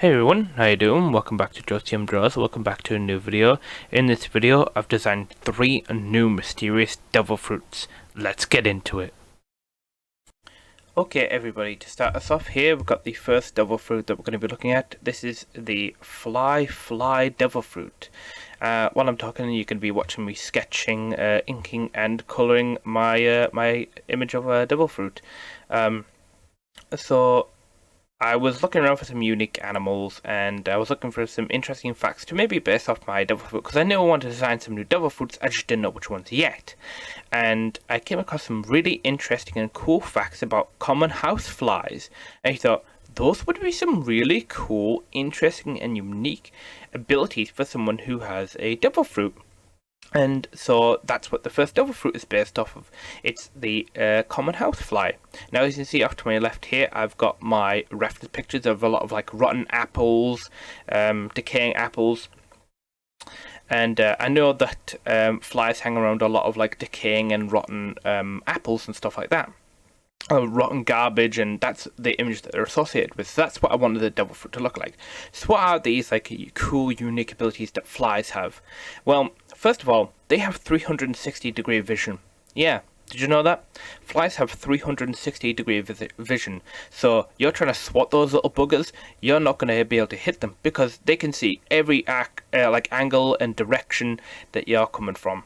Hey everyone, how you doing? Welcome back to JOECMDRAWZ. Welcome back to a new video. In this video, I've designed 3 new mysterious devil fruits. Let's get into it. Okay everybody, to start us off here, we've got the first devil fruit that we're going to be looking at. This is the fly devil fruit. While I'm talking, you can be watching me sketching, inking and colouring my my image of a devil fruit. So I was looking around for some unique animals, and I was looking for some interesting facts to maybe base off my devil fruit, because I knew I wanted to design some new devil fruits, I just didn't know which ones yet. And I came across some really interesting and cool facts about common house flies, and I thought, those would be some really cool, interesting and unique abilities for someone who has a devil fruit. And so that's what the first devil fruit is based off of. It's the common housefly. Now, as you can see off to my left here, I've got my reference pictures of a lot of like rotten apples, decaying apples. And I know that flies hang around a lot of like decaying and rotten apples and stuff like that. Rotten garbage, and that's the image that they're associated with. So that's what I wanted the devil fruit to look like. So what are these like cool, unique abilities that flies have? Well, first of all, they have 360-degree vision. Yeah, did you know that? Flies have 360-degree vision. So you're trying to swat those little buggers, you're not going to be able to hit them because they can see every like angle and direction that you're coming from.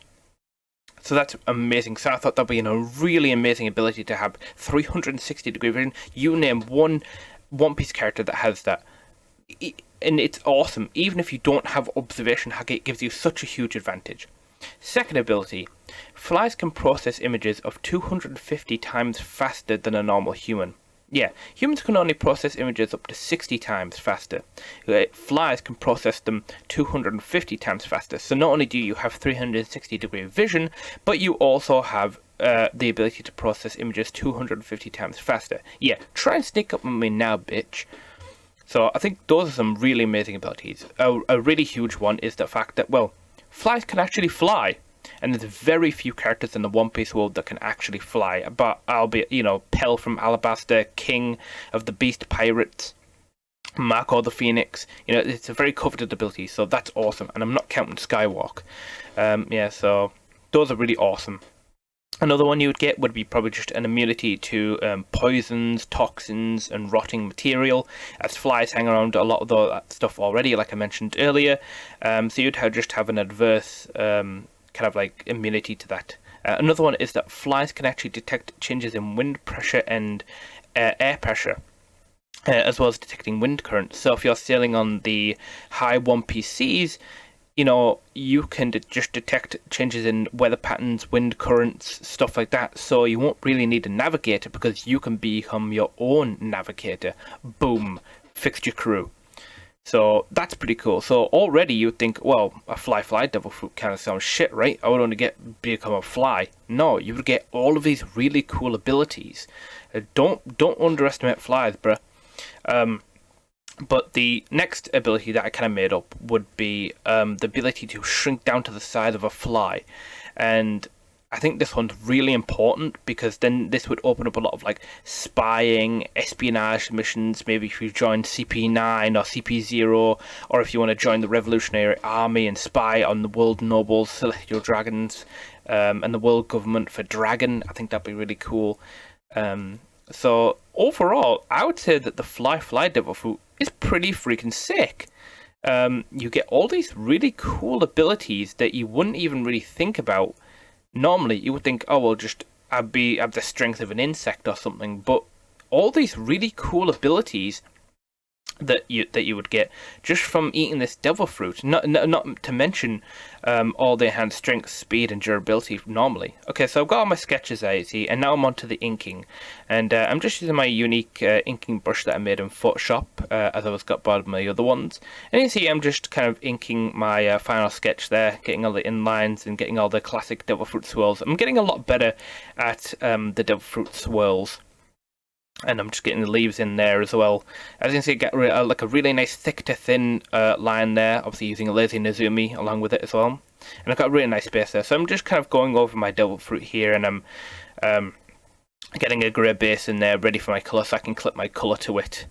So that's amazing. So I thought that'd be a really amazing ability to have 360-degree vision. You name one One Piece character that has that, and it's awesome. Even if you don't have observation hack, it gives you such a huge advantage. Second ability, flies can process images of 250 times faster than a normal human. Yeah, humans can only process images up to 60 times faster. Flies can process them 250 times faster. So not only do you have 360-degree vision, but you also have the ability to process images 250 times faster. Yeah, try and sneak up on me now, bitch. So I think those are some really amazing abilities. A really huge one is the fact that, well, flies can actually fly. And there's very few characters in the One Piece world that can actually fly. But albeit, you know, Pell from Alabasta, King of the Beast Pirates, Marco the Phoenix. You know, it's a very coveted ability, so that's awesome. And I'm not counting Skywalk. Yeah, so those are really awesome. Another one you would get would be probably just an immunity to poisons, toxins, and rotting material, as flies hang around a lot of that stuff already, like I mentioned earlier. So you'd just have an adverse kind of like immunity to that. Another one is that flies can actually detect changes in wind pressure and air pressure, as well as detecting wind currents. So if you're sailing on the high One Piece seas, you know, you can just detect changes in weather patterns, wind currents, stuff like that. So you won't really need a navigator because you can become your own navigator. Boom, fixed your crew. So that's pretty cool. So already you would think, well, a fly devil fruit kind of sounds shit, right? I would only become a fly. No, you would get all of these really cool abilities. Don't underestimate flies, bruh. But the next ability that I kind of made up would be the ability to shrink down to the size of a fly. And I think this one's really important because then this would open up a lot of like spying, espionage missions. Maybe if you join CP9 or CP0, or if you want to join the Revolutionary Army and spy on the world nobles, celestial dragons, and the world government for Dragon. I think that'd be really cool. So overall, I would say that the fly devil fruit is pretty freaking sick. You get all these really cool abilities that you wouldn't even really think about. Normally, you would think, oh, well, just have the strength of an insect or something, but all these really cool abilities that you would get just from eating this devil fruit. Not to mention all the enhanced strength, speed, and durability normally. Okay, so I've got all my sketches there, you see, and now I'm on to the inking. And I'm just using my unique inking brush that I made in Photoshop, as I was got by my other ones. And you see, I'm just kind of inking my final sketch there, getting all the inlines and getting all the classic devil fruit swirls. I'm getting a lot better at the devil fruit swirls. And I'm just getting the leaves in there as well. As you can see, get like a really nice thick to thin line there. Obviously using a lazy Nezumi along with it as well. And I've got a really nice space there. So I'm just kind of going over my devil fruit here, and I'm getting a grey base in there ready for my colour so I can clip my colour to it.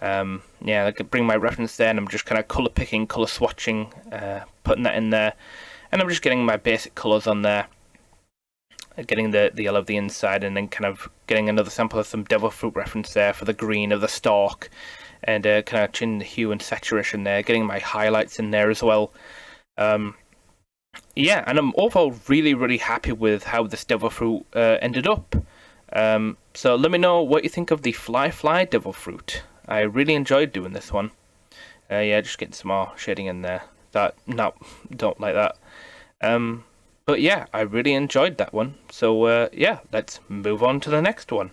Yeah, I could bring my reference there, and I'm just kind of color picking, color swatching, putting that in there, and I'm just getting my basic colors on there, getting the yellow of the inside, and then kind of getting another sample of some devil fruit reference there for the green of the stalk, and kind of changing the hue and saturation there, getting my highlights in there as well. Yeah, and I'm overall really happy with how this devil fruit ended up. So let me know what you think of the fly devil fruit. I really enjoyed doing this one. Yeah, just getting some more shading in there. Don't like that. But yeah, I really enjoyed that one. So yeah, let's move on to the next one.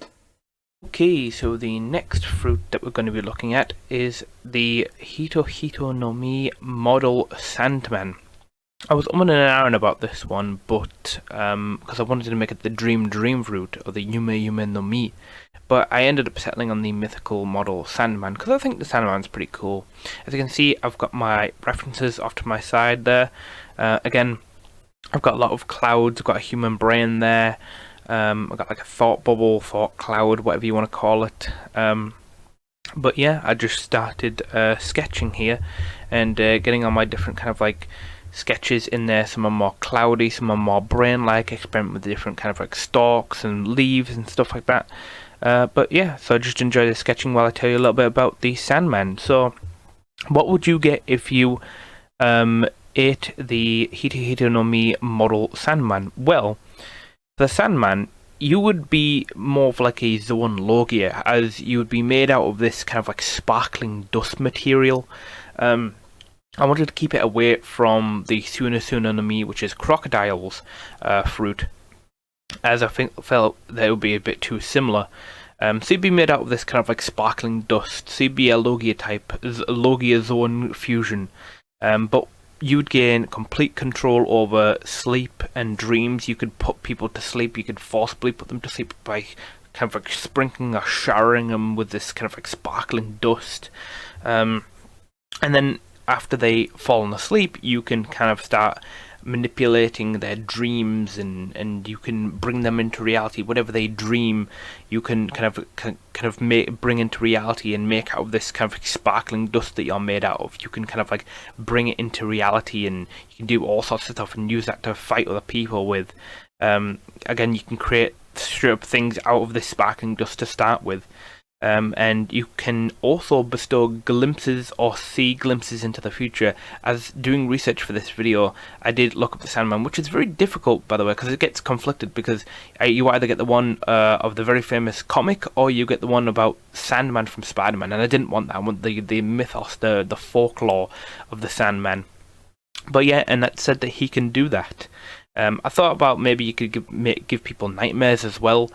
Okay, so the next fruit that we're going to be looking at is the Hito no Mi model Sandman. I was umming and ahhing about this one, but because I wanted to make it the dream fruit, or the Yume no Mi, but I ended up settling on the mythical model Sandman, because I think the Sandman's pretty cool. As you can see, I've got my references off to my side there. Again, I've got a lot of clouds, I've got a human brain there, I've got like a thought bubble, thought cloud, whatever you want to call it. But yeah, I just started sketching here, and getting on my different kind of like sketches in there. Some are more cloudy, some are more brain-like, experiment with different kind of like stalks and leaves and stuff like that. But yeah, so I just enjoy the sketching while I tell you a little bit about the Sandman. So what would you get if you ate the Hito no Mi model Sandman? Well, the Sandman, you would be more of like a zone logia, as you would be made out of this kind of like sparkling dust material. I wanted to keep it away from the Suna no Mi, which is crocodile's fruit, as I felt that it would be a bit too similar. So you'd be made out of this kind of like sparkling dust, so you'd be a Logia type, Logia zone fusion. But you'd gain complete control over sleep and dreams. You could put people to sleep, you could forcibly put them to sleep by kind of like sprinkling or showering them with this kind of like sparkling dust. And then after they fallen asleep, you can kind of start manipulating their dreams, and you can bring them into reality. Whatever they dream, you can kind of bring into reality and make out of this kind of sparkling dust that you're made out of. You can kind of like bring it into reality, and you can do all sorts of stuff and use that to fight other people with. Again, you can create straight up things out of this sparkling dust to start with. And you can also bestow glimpses or see glimpses into the future. As doing research for this video, I did look up the Sandman, which is very difficult, by the way, because it gets conflicted, because you either get the one of the very famous comic, or you get the one about Sandman from Spider-Man, and I didn't want that. I want the mythos, the folklore of the Sandman. But yeah, and that said that he can do that. I thought about maybe you could give people nightmares as well.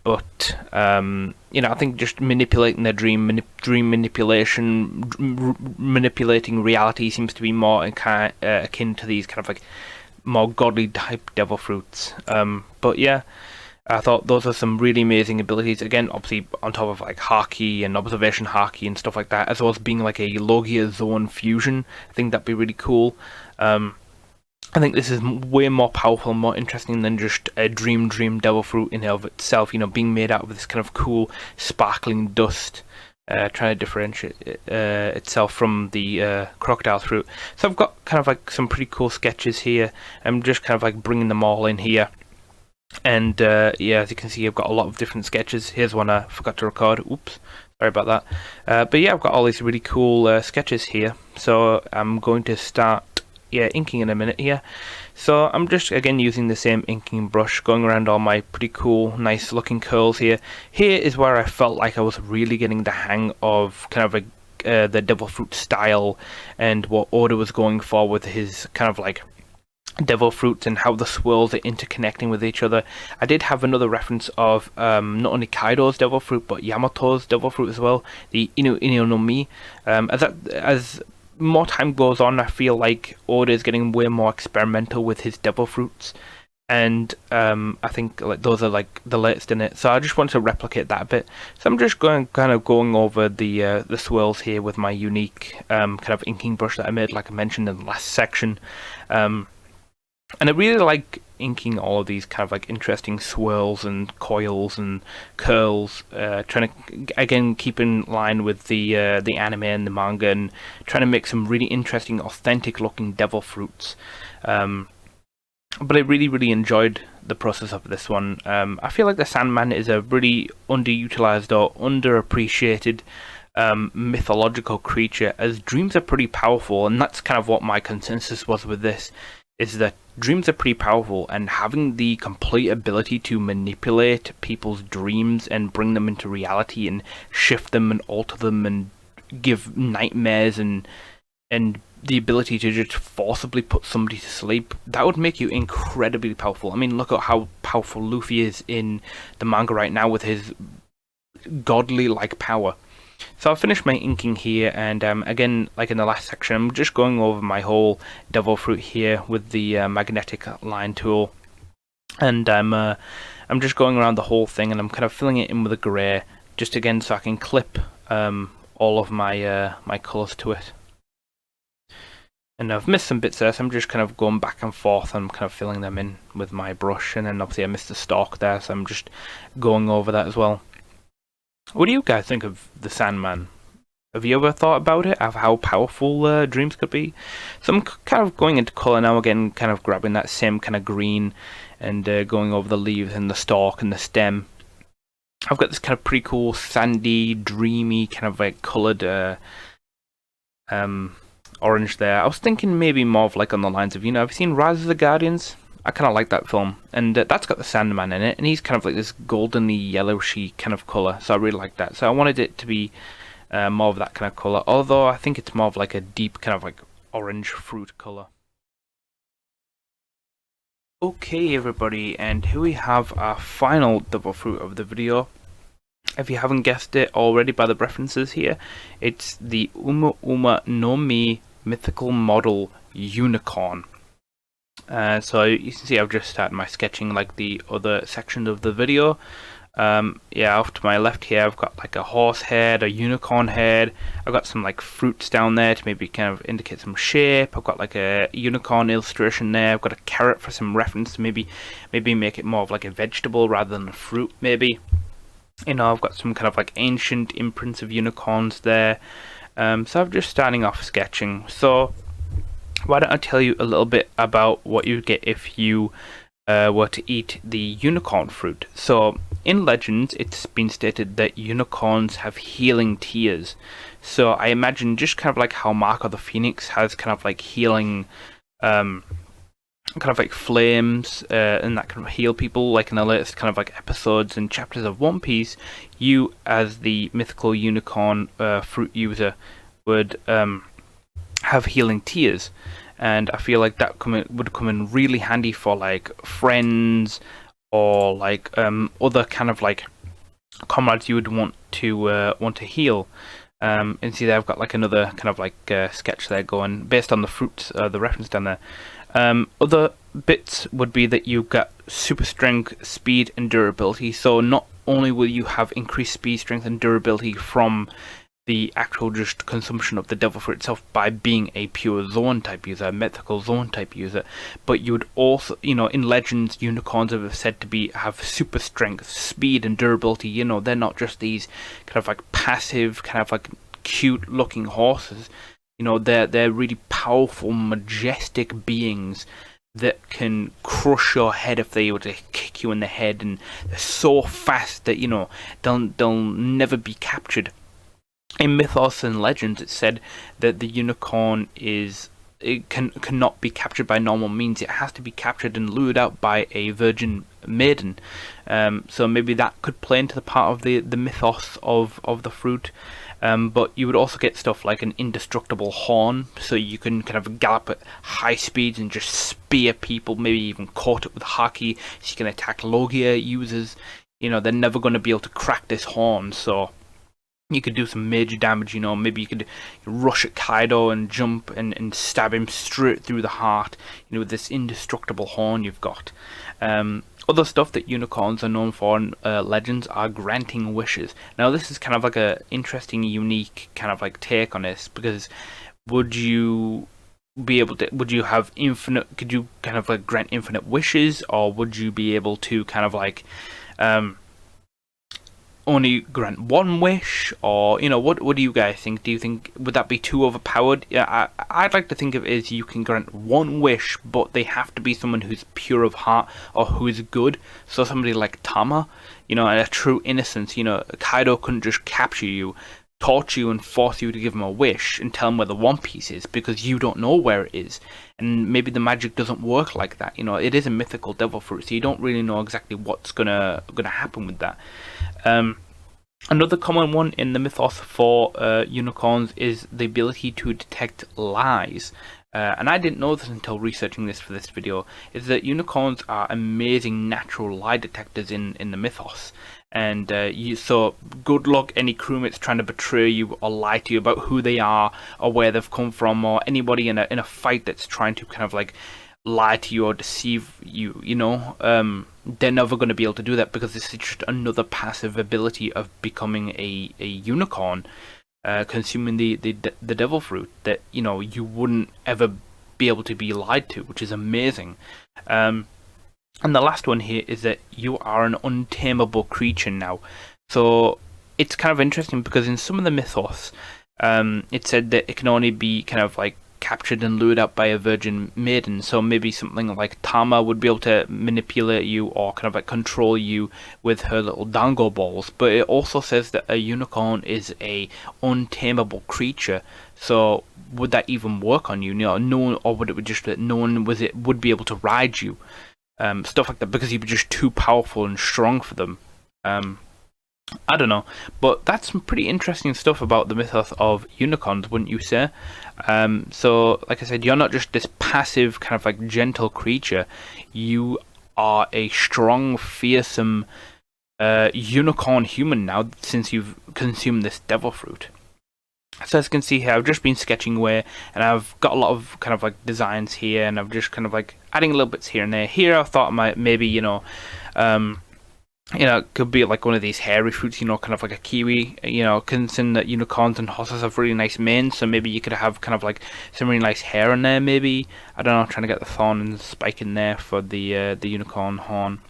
But you know, I think just manipulating their dream manipulation, manipulating reality seems to be more akin to these kind of like more godly type devil fruits. But yeah, I thought those are some really amazing abilities. Again, obviously on top of like Haki and observation Haki and stuff like that, as well as being like a Logia zone fusion. I think that'd be really cool. I think this is way more powerful, more interesting than just a dream devil fruit in and of itself. You know, being made out of this kind of cool, sparkling dust, trying to differentiate itself from the crocodile fruit. So I've got kind of like some pretty cool sketches here. I'm just kind of like bringing them all in here. And yeah, as you can see, I've got a lot of different sketches. Here's one I forgot to record. Oops, sorry about that. But yeah, I've got all these really cool sketches here. So I'm going to start inking in a minute here. So I'm just again using the same inking brush, going around all my pretty cool, nice looking curls here. Here is where I felt like I was really getting the hang of kind of like the devil fruit style and what Oda was going for with his kind of like devil fruits and how the swirls are interconnecting with each other. I did have another reference of not only Kaido's devil fruit but Yamato's devil fruit as well, the Inu no Mi. As more time goes on, I feel like Oda is getting way more experimental with his devil fruits, and I think like those are like the latest in it. So I just want to replicate that a bit. So I'm just going over the swirls here with my unique kind of inking brush that I made, like I mentioned in the last section. And I really like inking all of these kind of like interesting swirls and coils and curls, trying to again keep in line with the anime and the manga, and trying to make some really interesting, authentic looking devil fruits. But I really enjoyed the process of this one. I feel like the Sandman is a really underutilized or underappreciated mythological creature, as dreams are pretty powerful, and that's kind of what my consensus was with this, is that dreams are pretty powerful, and having the complete ability to manipulate people's dreams and bring them into reality and shift them and alter them and give nightmares and the ability to just forcibly put somebody to sleep, that would make you incredibly powerful. I mean, look at how powerful Luffy is in the manga right now with his godly-like power. So I'll finish my inking here, and again, like in the last section, I'm just going over my whole devil fruit here with the magnetic line tool, and I'm just going around the whole thing, and I'm kind of filling it in with a grey, just again so I can clip all of my my colours to it. And I've missed some bits there, so I'm just kind of going back and forth and kind of filling them in with my brush, and then obviously I missed the stalk there, so I'm just going over that as well. What do you guys think of the Sandman? Have you ever thought about it, of how powerful dreams could be? So I'm kind of going into colour now again, kind of grabbing that same kind of green and going over the leaves and the stalk and the stem. I've got this kind of pretty cool sandy, dreamy, kind of like coloured orange there. I was thinking maybe more of like on the lines of, you know, have you seen Rise of the Guardians? I kind of like that film, and that's got the Sandman in it, and he's kind of like this goldenly yellowishy kind of colour, so I really like that. So I wanted it to be more of that kind of colour, although I think it's more of like a deep kind of like orange fruit colour. Okay everybody, and here we have our final devil fruit of the video. If you haven't guessed it already by the references here, it's the Uma Uma no Mi mythical model unicorn. So you can see I've just started my sketching like the other sections of the video. Yeah, off to my left here I've got like a horse head, a unicorn head. I've got some like fruits down there to maybe kind of indicate some shape. I've got like a unicorn illustration there. I've got a carrot for some reference to maybe make it more of like a vegetable rather than a fruit maybe. You know, I've got some kind of like ancient imprints of unicorns there. So I'm just starting off sketching. So why don't I tell you a little bit about what you get if you were to eat the unicorn fruit. So in legends it's been stated that unicorns have healing tears. So I imagine just kind of like how Marco the Phoenix has kind of like healing kind of like flames and that can heal people, like in the latest kind of like episodes and chapters of One Piece, you as the mythical unicorn fruit user would have healing tears, and I feel like that would come in really handy for like friends or like other kind of like comrades you would want to heal. And see there I've got like another kind of like sketch there going based on the fruits, the reference down there. Other bits would be that you've got super strength, speed and durability, so not only will you have increased speed, strength and durability from the actual just consumption of the devil fruit itself by being a pure zone type user, a mythical zone type user, but you would also, you know, in legends unicorns are said to have super strength, speed and durability. You know, they're not just these kind of like passive, kind of like cute looking horses. You know, they're really powerful, majestic beings that can crush your head if they were to kick you in the head, and they're so fast that, you know, they'll never be captured. In mythos and legends, it's said that the unicorn cannot be captured by normal means. It has to be captured and lured out by a virgin maiden. So maybe that could play into the part of the mythos of the fruit. But you would also get stuff like an indestructible horn, so you can kind of gallop at high speeds and just spear people, maybe even coat it with haki, so you can attack Logia users. You know, they're never going to be able to crack this horn, so you could do some major damage. You know, maybe you could rush at Kaido and jump and stab him straight through the heart, you know, with this indestructible horn you've got. Other stuff that unicorns are known for in legends are granting wishes. Now this is kind of like a interesting, unique kind of like take on this, because would you be able to, would you have infinite, could you kind of like grant infinite wishes, or would you be able to kind of like only grant one wish? Or, you know, what do you guys think? Do you think, would that be too overpowered? Yeah, I'd like to think of it as you can grant one wish, but they have to be someone who's pure of heart or who is good. So somebody like Tama, you know, and a true innocence. You know, Kaido couldn't just capture you, torture you, and force you to give him a wish and tell him where the One Piece is, because you don't know where it is. And maybe the magic doesn't work like that. You know, it is a mythical devil fruit, so you don't really know exactly what's gonna happen with that. Another common one in the mythos for unicorns is the ability to detect lies. And I didn't know this until researching this for this video, is that unicorns are amazing natural lie detectors in the mythos. And so good luck any crewmates trying to betray you or lie to you about who they are or where they've come from, or anybody in a fight that's trying to kind of like lie to you or deceive you, you know. They're never going to be able to do that, because this is just another passive ability of becoming a unicorn, consuming the devil fruit, that, you know, you wouldn't ever be able to be lied to, which is amazing. And the last one here is that you are an untamable creature now. So it's kind of interesting, because in some of the mythos, it said that it can only be kind of like captured and lured out by a virgin maiden. So maybe something like Tama would be able to manipulate you or kind of like control you with her little dango balls. But it also says that a unicorn is a untamable creature. So would that even work on you? You know, no one, or would it be just that no one would be able to ride you? Stuff like that, because you'd be just too powerful and strong for them. I don't know, but that's some pretty interesting stuff about the mythos of unicorns, wouldn't you say? So, like I said, you're not just this passive kind of like gentle creature. You are a strong, fearsome unicorn human now, since you've consumed this devil fruit. So as you can see here, I've just been sketching away, and I've got a lot of kind of like designs here, and I've just kind of like adding little bits here and there. Here I thought I might maybe, you know, it could be like one of these hairy fruits, you know, kind of like a kiwi, you know, considering that unicorns and horses have really nice manes, so maybe you could have kind of like some really nice hair in there, maybe. I don't know, trying to get the thorn and the spike in there for the unicorn horn.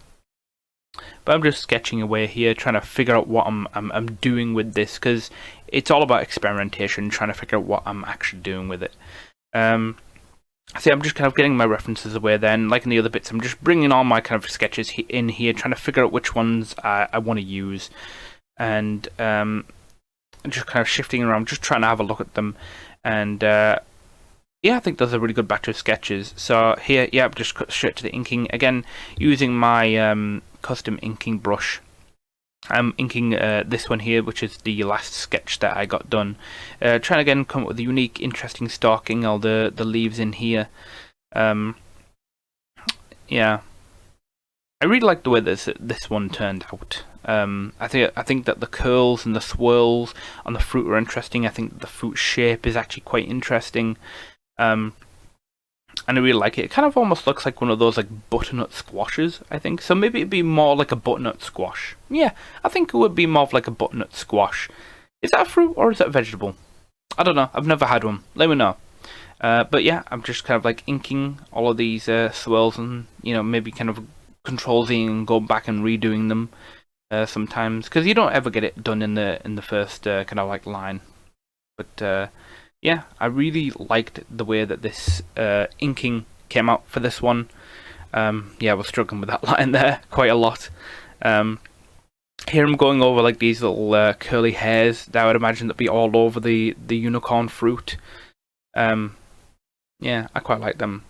But I'm just sketching away here, trying to figure out what I'm doing with this, because it's all about experimentation, trying to figure out what I'm actually doing with it. See, I'm just kind of getting my references away then, like in the other bits, I'm just bringing all my kind of sketches in here, trying to figure out which ones I want to use, and just kind of shifting around, just trying to have a look at them, and yeah, I think those are really good batch of sketches. So here, yeah, just cut straight to the inking, again, using my custom inking brush. I'm inking this one here, which is the last sketch that I got done. Trying to again come up with a unique, interesting stalking, all the leaves in here. Yeah, I really like the way this one turned out. I think that the curls and the swirls on the fruit are interesting. I think the fruit shape is actually quite interesting. And I really like it. It kind of almost looks like one of those like butternut squashes, I think. So maybe it'd be more like a butternut squash. Yeah, I think it would be more of like a butternut squash. Is that a fruit or is that a vegetable? I don't know. I've never had one. Let me know. But yeah, I'm just kind of like inking all of these swirls, and, you know, maybe kind of Control-Z and go back and redoing them sometimes, because you don't ever get it done in the first kind of like line. But yeah, I really liked the way that this inking came out for this one. Yeah, I was struggling with that line there quite a lot. Here I'm going over like these little curly hairs that I would imagine that be all over the unicorn fruit. Yeah, I quite like them.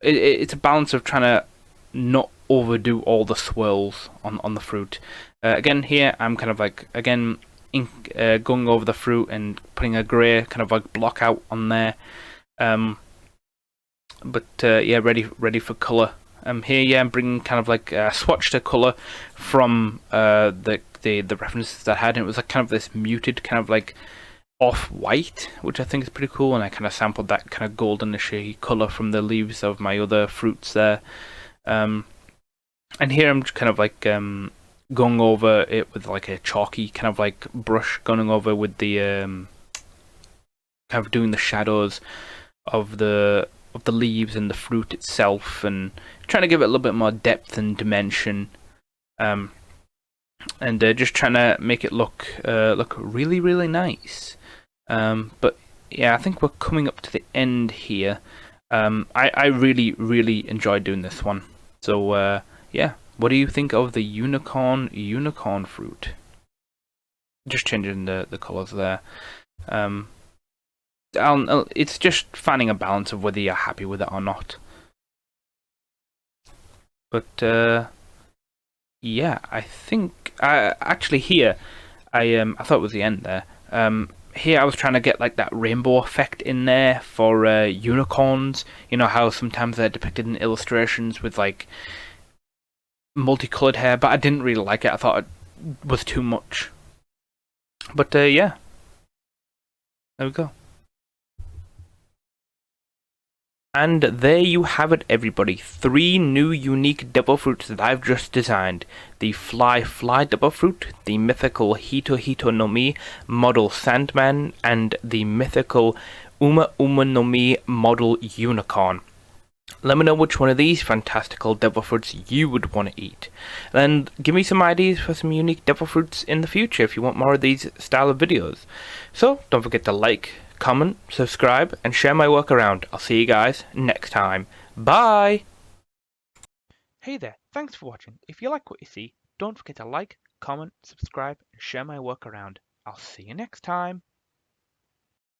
It's a balance of trying to not overdo all the swirls on the fruit. Again, here I'm kind of like, again, going over the fruit and putting a grey kind of like block out on there. But yeah, ready for colour. Here, yeah, I'm bringing kind of like swatched a colour from the references that I had, and it was like kind of this muted kind of like off-white, which I think is pretty cool, and I kind of sampled that kind of goldenish colour from the leaves of my other fruits there. And here I'm just kind of like going over it with like a chalky kind of like brush, going over with the kind of doing the shadows of the leaves and the fruit itself, and trying to give it a little bit more depth and dimension. And just trying to make it look really really nice. But yeah, I think we're coming up to the end here. I really enjoyed doing this one. So yeah, what do you think of the unicorn fruit? Just changing the colors there. It's just finding a balance of whether you're happy with it or not. But yeah, I think actually here I thought it was the end there. Here I was trying to get like that rainbow effect in there for unicorns. You know how sometimes they're depicted in illustrations with like multicolored hair, but I didn't really like it. I thought it was too much. But yeah, there we go. And there you have it, everybody. 3 new unique devil fruits that I've just designed. The Fly devil fruit, the mythical Hito no Mi model Sandman, and the mythical Uma no Mi model Unicorn. Let me know which one of these fantastical devil fruits you would want to eat. And give me some ideas for some unique devil fruits in the future if you want more of these style of videos. So, don't forget to like, comment, subscribe, and share my work around. I'll see you guys next time. Bye! Hey there, thanks for watching. If you like what you see, don't forget to like, comment, subscribe, and share my work around. I'll see you next time.